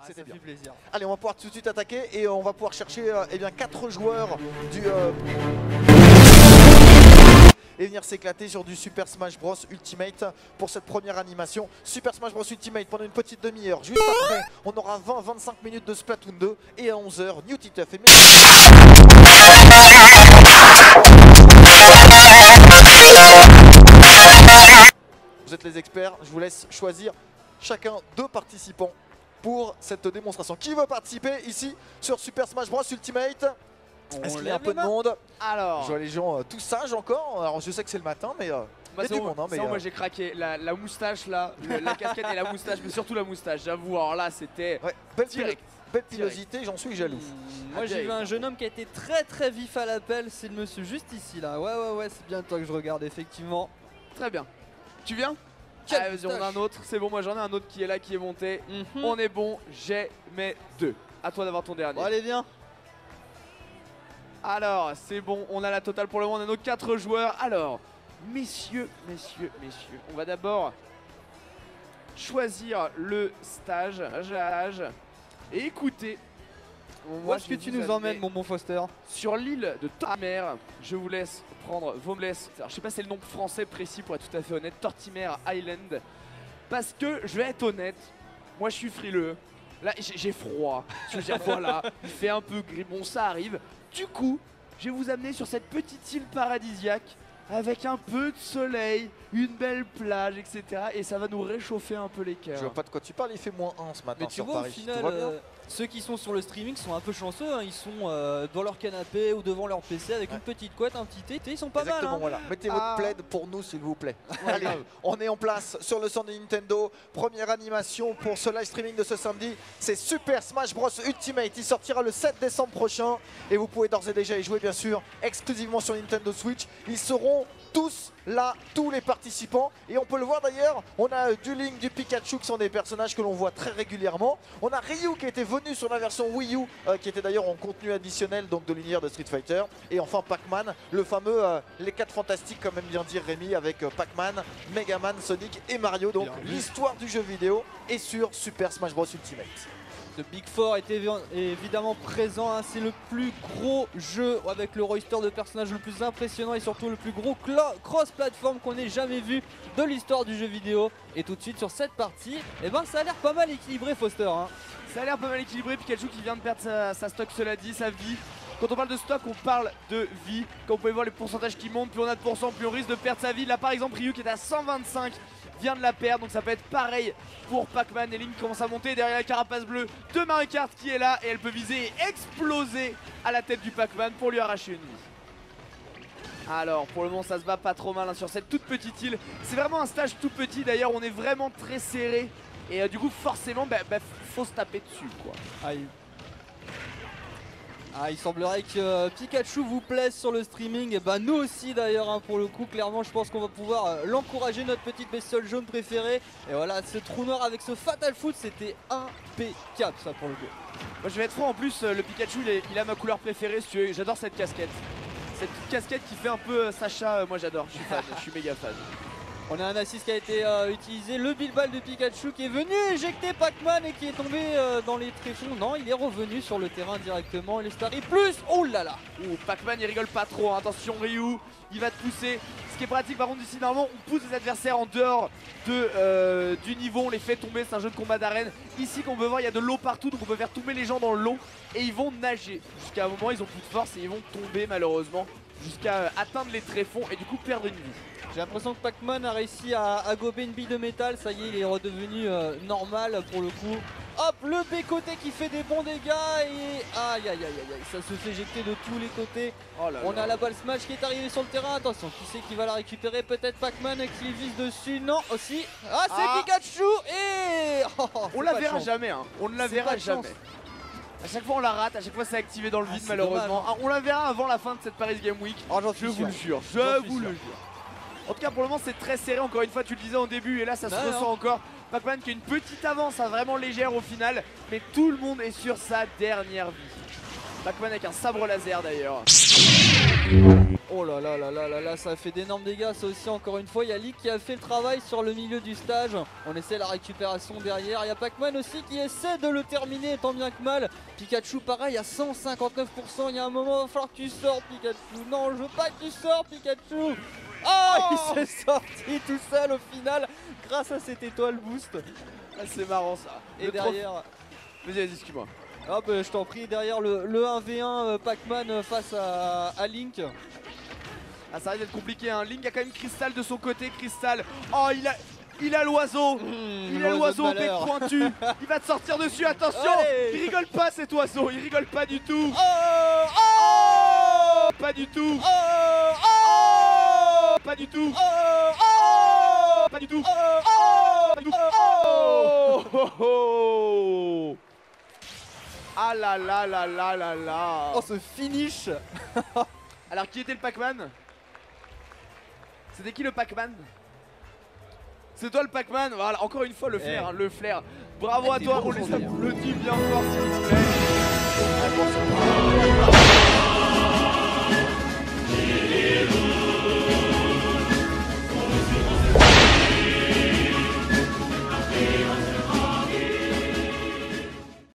C'était bien. Plaisir. Allez, on va pouvoir tout de suite attaquer et on va pouvoir chercher eh bien 4 joueurs du et venir s'éclater sur du Super Smash Bros Ultimate pour cette première animation. Super Smash Bros Ultimate pendant une petite demi-heure. Juste après, on aura 20-25 minutes de Splatoon 2 et à 11 h, New Titeuf et vous êtes les experts, je vous laisse choisir chacun 2 participants pour cette démonstration. Qui veut participer ici sur Super Smash Bros Ultimate? Est-ce qu'il y a un peu de monde? Alors, je vois les gens tous sages encore. Alors je sais que c'est le matin, mais il y a du monde. Hein, mais moi j'ai craqué. La moustache là, la casquette et la moustache, mais surtout la moustache. J'avoue, alors là c'était belle pilosité, j'en suis jaloux. Moi j'ai vu un jeune homme qui a été très vif à l'appel. C'est le monsieur juste ici là. Ouais, c'est bien toi que je regarde effectivement. Très bien. Tu viens? Allez, vas-y, on a un autre. C'est bon, moi j'en ai un autre qui est là, qui est monté. On est bon. J'ai mes 2. À toi d'avoir ton dernier. Bon, allez, viens. Alors, c'est bon, on a la totale pour le moment, on a nos 4 joueurs. Alors, messieurs, on va d'abord choisir le stage. Et écoutez, où est-ce que tu nous emmènes, mon bon Foster? Sur l'île de Tortimer, je vous laisse prendre vos blesses. Alors, je sais pas si c'est le nom français précis pour être tout à fait honnête, Tortimer Island. Parce que, je vais être honnête, moi je suis frileux. Là, j'ai froid. Je veux dire, voilà, il fait un peu gris, bon, ça arrive. Du coup, je vais vous amener sur cette petite île paradisiaque avec un peu de soleil, une belle plage, etc. Et ça va nous réchauffer un peu les cœurs. Je vois pas de quoi tu parles, il fait -1 ce matin. Mais tu sur vois, Paris. au final, ceux qui sont sur le streaming sont un peu chanceux. Hein. Ils sont dans leur canapé ou devant leur PC avec une petite couette, un petit thé. Ils sont pas mal. Hein. Voilà. Mettez votre plaid pour nous, s'il vous plaît. Allez, on est en place sur le stand de Nintendo. Première animation pour ce live streaming de ce samedi. C'est Super Smash Bros Ultimate. Il sortira le 7 décembre prochain. Et vous pouvez d'ores et déjà y jouer, bien sûr, exclusivement sur Nintendo Switch. Ils seront tous là, tous les participants. Et on peut le voir d'ailleurs, on a du Link, du Pikachu qui sont des personnages que l'on voit très régulièrement. On a Ryu qui était venu sur la version Wii U, qui était d'ailleurs en contenu additionnel donc de l'univers de Street Fighter. Et enfin Pac-Man, le fameux les 4 fantastiques, comme aime bien dire Rémi, avec Pac-Man, Megaman, Sonic et Mario. Donc l'histoire du jeu vidéo est sur Super Smash Bros Ultimate. Le Big Four est évidemment présent, hein. C'est le plus gros jeu avec le roster de personnages le plus impressionnant et surtout le plus gros cross-platform qu'on ait jamais vu de l'histoire du jeu vidéo. Et tout de suite sur cette partie, eh ben, ça a l'air pas mal équilibré, Foster. Hein. Ça a l'air pas mal équilibré, Pikachu qui vient de perdre sa stock, cela dit, sa vie. Quand on parle de stock, on parle de vie. Quand vous pouvez voir les pourcentages qui montent, plus on a de pourcents, plus on risque de perdre sa vie. Là par exemple, Ryu qui est à 125 vient de la perdre, donc ça peut être pareil pour Pac-Man. Et Link commence à monter derrière la carapace bleue de Mario Kart qui est là et elle peut viser et exploser à la tête du Pac-Man pour lui arracher une vie. Alors pour le moment ça se bat pas trop mal hein, sur cette toute petite île. C'est vraiment un stage tout petit d'ailleurs, on est vraiment très serré. Et du coup forcément faut se taper dessus quoi. Il semblerait que Pikachu vous plaise sur le streaming, et bah nous aussi d'ailleurs hein, pour le coup. Clairement je pense qu'on va pouvoir l'encourager, notre petite bestiole jaune préférée. Et voilà, ce trou noir avec ce Fatal Foot, c'était impeccable ça pour le coup. Moi je vais être franc, en plus le Pikachu il a ma couleur préférée si tu veux. J'adore cette casquette. Cette petite casquette qui fait un peu Sacha, moi j'adore, je suis fan, je suis méga fan. On a un assist qui a été utilisé, le Bilbal de Pikachu qui est venu éjecter Pac-Man et qui est tombé dans les tréfonds. Non, il est revenu sur le terrain directement et le Starry plus. Oh là là. Pac-Man il rigole pas trop, hein. Attention Ryu, il va te pousser. Ce qui est pratique par contre ici, normalement on pousse les adversaires en dehors du niveau, on les fait tomber, c'est un jeu de combat d'arène. Ici qu'on peut voir il y a de l'eau partout, donc on peut faire tomber les gens dans l'eau et ils vont nager. Jusqu'à un moment ils ont plus de force et ils vont tomber malheureusement jusqu'à atteindre les tréfonds et du coup perdre une vie. J'ai l'impression que Pac-Man a réussi à gober une bille de métal, ça y est il est redevenu normal pour le coup. Hop, le B-côté qui fait des bons dégâts et aïe, ça se fait éjecter de tous les côtés. On a la balle smash qui est arrivée sur le terrain, attention, qui c'est qui va la récupérer? Peut-être Pac-Man qui vise dessus, non aussi. Ah c'est Pikachu et on la verra jamais, hein. On ne la verra jamais. A chaque fois on la rate, à chaque fois c'est activé dans le vide malheureusement. On la verra avant la fin de cette Paris Game Week, je vous le jure, je vous le jure. En tout cas pour le moment c'est très serré, encore une fois tu le disais au début et là ça se ressent encore. Pac-Man qui a une petite avance, hein, vraiment légère au final, mais tout le monde est sur sa dernière vie. Pac-Man avec un sabre laser d'ailleurs. Oh là là là là là là, ça a fait d'énormes dégâts ça aussi encore une fois. Il y a League qui a fait le travail sur le milieu du stage. On essaie la récupération derrière. Il y a Pac-Man aussi qui essaie de le terminer tant bien que mal. Pikachu pareil à 159%. Il y a un moment, il va falloir que tu sortes Pikachu. Non, je veux pas que tu sortes Pikachu. Oh, il s'est sorti tout seul au final grâce à cette étoile boost. Ah, c'est marrant ça. Et derrière... Vas-y, excuse-moi. Ah bah, je t'en prie, derrière le 1v1 Pac-Man face à Link. Ah, ça risque d'être compliqué, hein. Link a quand même Crystal de son côté. Crystal, oh il a l'oiseau. Il a l'oiseau au bec pointu. Il va te sortir dessus, attention. Allez. Il rigole pas cet oiseau, il rigole pas du tout. Oh, Oh, pas du tout. oh, Oh, pas du tout. Oh, pas du tout. Oh, pas du tout. Oh, oh, oh. Ah là là là là là là. oh, ce finish. Alors qui était le Pac-Man? C'était qui le Pac-Man? C'est toi le Pac-Man. Voilà, encore une fois le flair, hein, le flair. Bravo à toi, on les applaudit bien fort s'il vous plaît.